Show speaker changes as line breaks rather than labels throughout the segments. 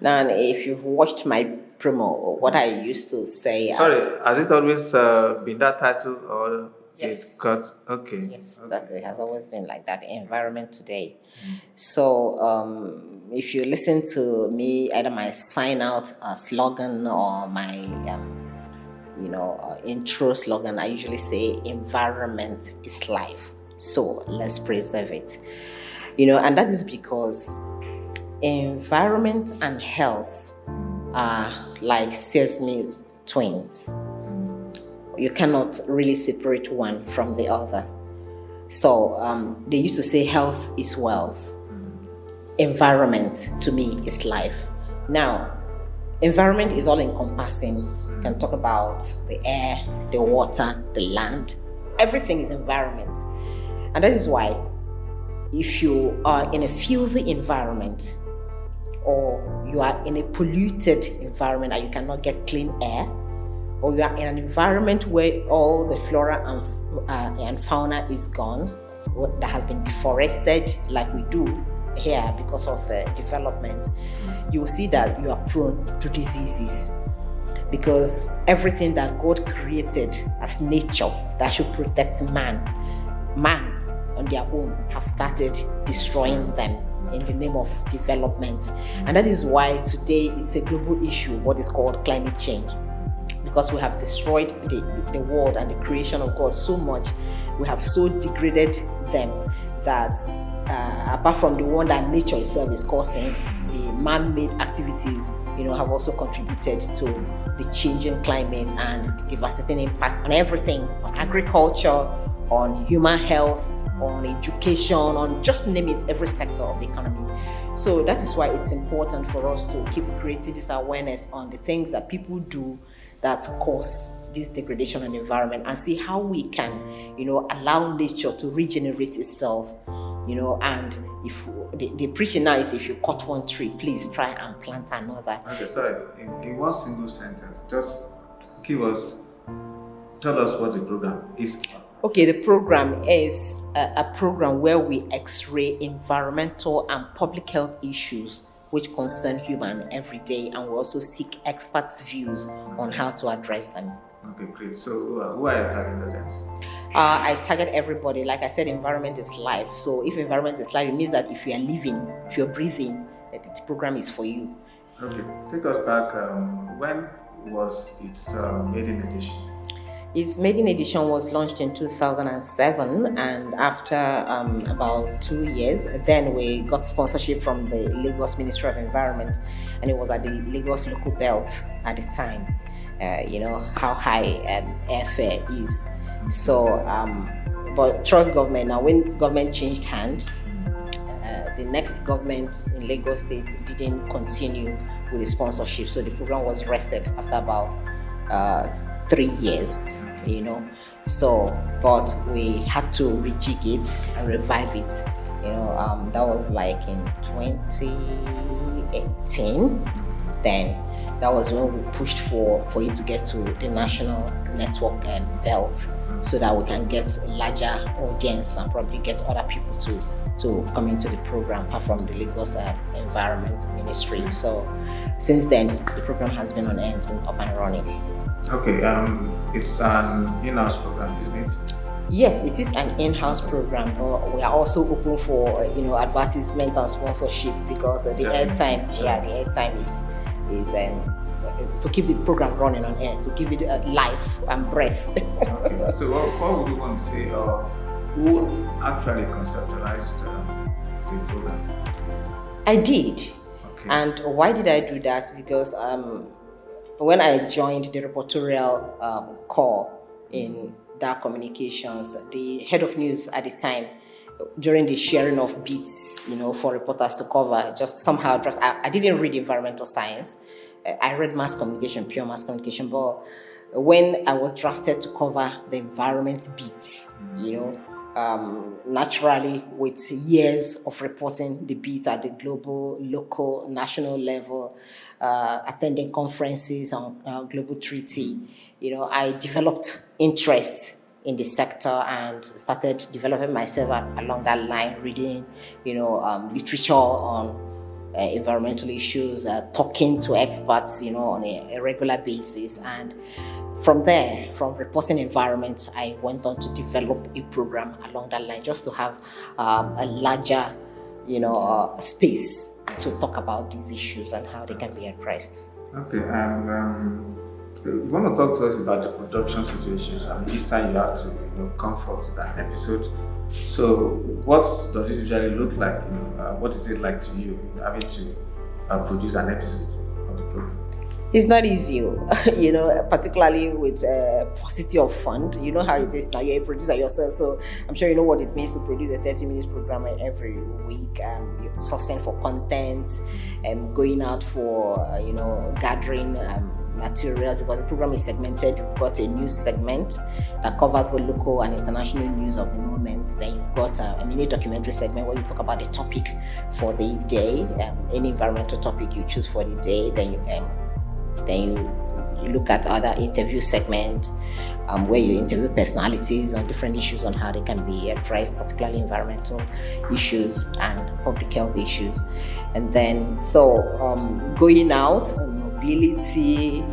Now, if you've watched my promo, what I used to say.
Sorry, has it always been that title, or
Yes.
it got okay?
Yes,
Okay.
that it has always been like that. Environment today. So, if you listen to me, either my sign out slogan or my intro slogan, I usually say environment is life. So let's preserve it. And that is because environment and health are like Siamese twins. You cannot really separate one from the other. So they used to say health is wealth. Environment to me is life. Now, environment is all encompassing. You can talk about the air, the water, the land. Everything is environment. And that is why if you are in a filthy environment or you are in a polluted environment and you cannot get clean air, or you are in an environment where all the flora and fauna is gone, that has been deforested like we do here because of development, you will see that you are prone to diseases. Because everything that God created as nature that should protect man on their own have started destroying them in the name of development. And that is why today it's a global issue, what is called climate change. Because we have destroyed the world and the creation of God so much, we have so degraded them that apart from the one that nature itself is causing, the man-made activities, have also contributed to the changing climate and the devastating impact on everything, on agriculture, on human health, on education, on just name it, every sector of the economy. So that is why it's important for us to keep creating this awareness on the things that people do that cause this degradation of the environment, and see how we can, allow nature to regenerate itself, and if the preaching now is, if you cut one tree, please try and plant another.
Okay, sorry. In one single sentence, just tell us what the program is.
Okay, the program is a program where we x-ray environmental and public health issues which concern human every day, and we also seek experts' views on how to address them.
Okay, great. So who are your target audience?
I target everybody. Like I said, environment is life. So if environment is life, it means that if you are living, if you're breathing, that the program is for you.
Okay, take us back. When was its maiden edition?
Its maiden edition was launched in 2007, and after about 2 years, then we got sponsorship from the Lagos Ministry of Environment, and it was at the Lagos local belt at the time. How high airfare is. So, but trust government. Now, when government changed hand, the next government in Lagos State didn't continue with the sponsorship, so the program was rested after about 3 years, So, but we had to rejig it and revive it. That was like in 2018. Then that was when we pushed for it to get to the national network belt, so that we can get a larger audience and probably get other people to come into the program, apart from the Lagos Environment Ministry. So since then, the program has been on air, it's been up and running.
Okay, it's an in-house program, isn't it?
Yes, it is an in-house program, but we are also open for advertisement and sponsorship, because the airtime is to keep the program running on air, to give it life and breath.
Okay, so what would you want to say? Who actually conceptualized the program?
I did.
Okay.
And why did I do that? Because when I joined the reportorial corps in Dark Communications, the head of news at the time, during the sharing of beats, for reporters to cover, just somehow I didn't read environmental science. I read mass communication, pure mass communication, but when I was drafted to cover the environment beats, naturally, with years of reporting the beats at the global, local, national level, attending conferences on global treaty, I developed interest in the sector and started developing myself along that line, reading, literature on environmental issues, talking to experts, on a regular basis. And from there, from reporting environment, I went on to develop a program along that line, just to have a larger, space to talk about these issues and how they can be addressed.
Okay, and you want to talk to us about the production situations, and each time you have to, come forth with an episode. So, what does it usually look like? What is it like to you having to produce an episode of the program?
It's not easy, particularly with paucity of fund. You know how it is now. You're a producer yourself, so I'm sure you know what it means to produce a 30 minutes program every week. You're sourcing for content, going out for gathering materials, because the program is segmented. You've got a news segment that covers the local and international news of the moment. Then you've got a mini documentary segment where you talk about the topic for the day, any environmental topic you choose for the day. Then you look at other interview segments where you interview personalities on different issues on how they can be addressed, particularly environmental issues and public health issues. And then going out, mobility,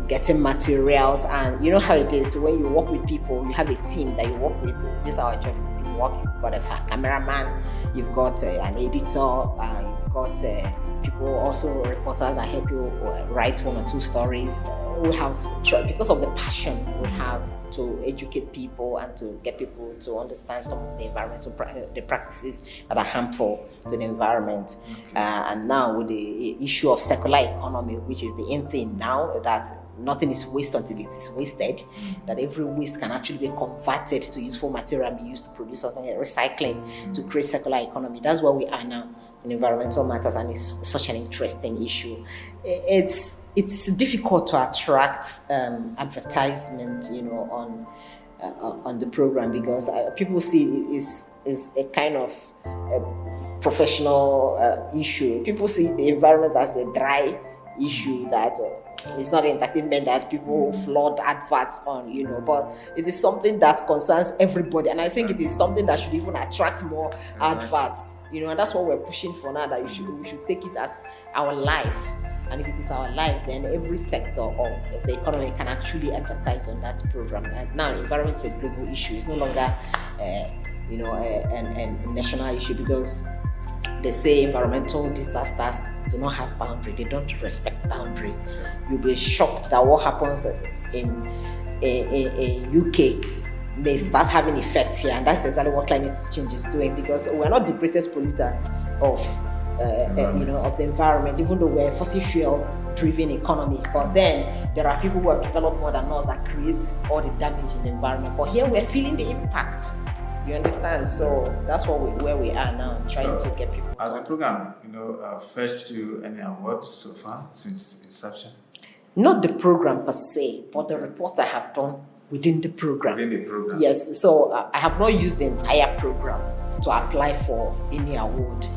getting materials, and you know how it is when you work with people. You have a team that you work with. This is our job, is teamwork. You've got a cameraman, you've got an editor, you've got people, also reporters that help you write one or two stories. We have, because of the passion we have to educate people and to get people to understand some of the environmental the practices that are harmful to the environment. And now with the issue of circular economy, which is the in thing now, that nothing is waste until it is wasted, that every waste can actually be converted to useful material and be used to produce something, recycling, to create circular economy. That's where we are now in environmental matters, and it's such an interesting issue. It's difficult to attract advertisement, on the program, because people see is a kind of professional issue. People see the environment as a dry issue that it's not entertainment that people flood adverts on, but it is something that concerns everybody, and I think it is something that should even attract more adverts, and that's what we're pushing for now, that we should take it as our life. And if it is our life, then every sector of the economy can actually advertise on that program. And now, environment is a global issue. It's no longer, a national issue, because they say environmental disasters do not have boundary. They don't respect boundary. You'll be shocked that what happens in UK may start having effect here, and that's exactly what climate change is doing, because we're not the greatest polluter of the environment, even though we're a fossil fuel driven economy. But then there are people who have developed more than us that creates all the damage in the environment. But here we're feeling the impact. You understand? So that's where we are now, trying to get people.
As a program, fetched you any awards so far since inception?
Not the program per se, but the reports I have done within the program.
Within the program.
Yes. So I have not used the entire program to apply for any award.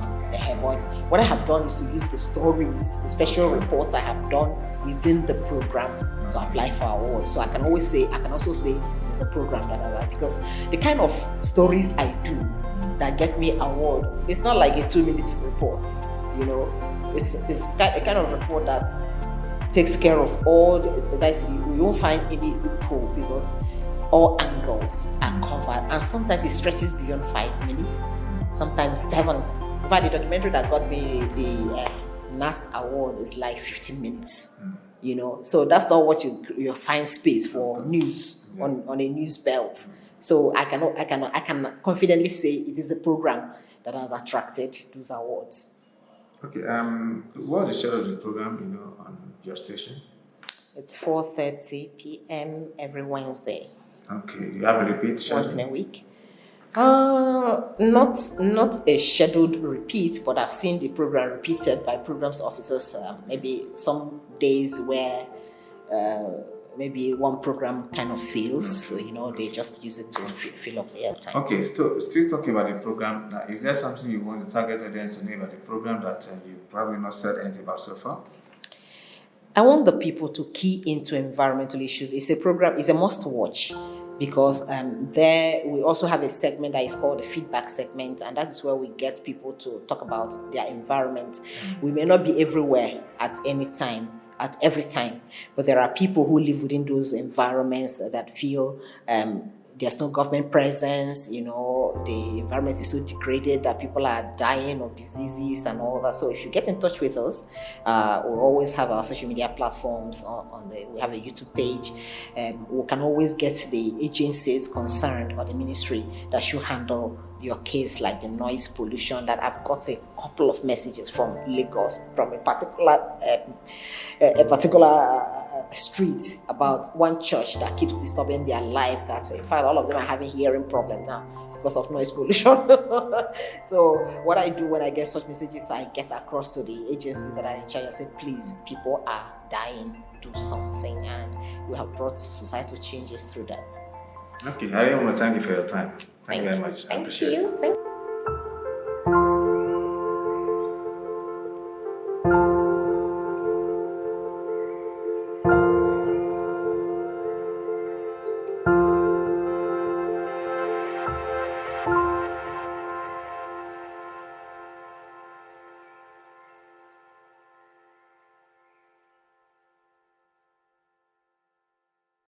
But what I have done is to use the stories, the special reports I have done within the program to apply for awards. So I can also say it's a program that I like, because the kind of stories I do that get me award, it's not like a 2-minute report. It's a kind of report that takes care of all you won't find any loophole, because all angles are covered, and sometimes it stretches beyond 5 minutes, sometimes 7. In fact, the documentary that got me the NAS award is like 15 minutes. So that's not what you find space for news on a news belt. So I can confidently say it is the program that has attracted those awards.
Okay. What is the schedule of the program, on your station?
It's 4:30 p.m. every Wednesday.
Okay. You have a repeat schedule?
Once in a week. Not a scheduled repeat, but I've seen the program repeated by programs officers. Maybe some days where maybe one program kind of fails, so they just use it to fill up the airtime.
Okay, still talking about the program. Now, is there something you want the target audience to know about the program that you probably not said anything about so far?
I want the people to key into environmental issues. It's a program. It's a must-watch. because there we also have a segment that is called the feedback segment, and that is where we get people to talk about their environment. We may not be everywhere at any time, at every time, but there are people who live within those environments that feel there's no government presence, the environment is so degraded that people are dying of diseases and all that. So if you get in touch with us, we always have our social media platforms we have a YouTube page. We can always get the agencies concerned or the ministry that should handle your case, like the noise pollution. That I've got a couple of messages from Lagos, from a particular street, about one church that keeps disturbing their life. That in fact all of them are having hearing problem now because of noise pollution. So what I do when I get such messages, I get across to the agencies that are in charge and say, please, people are dying, do something, and we have brought societal changes through that.
Okay, I really want to thank you for your time. Thank you very much. I appreciate it.
Thank you.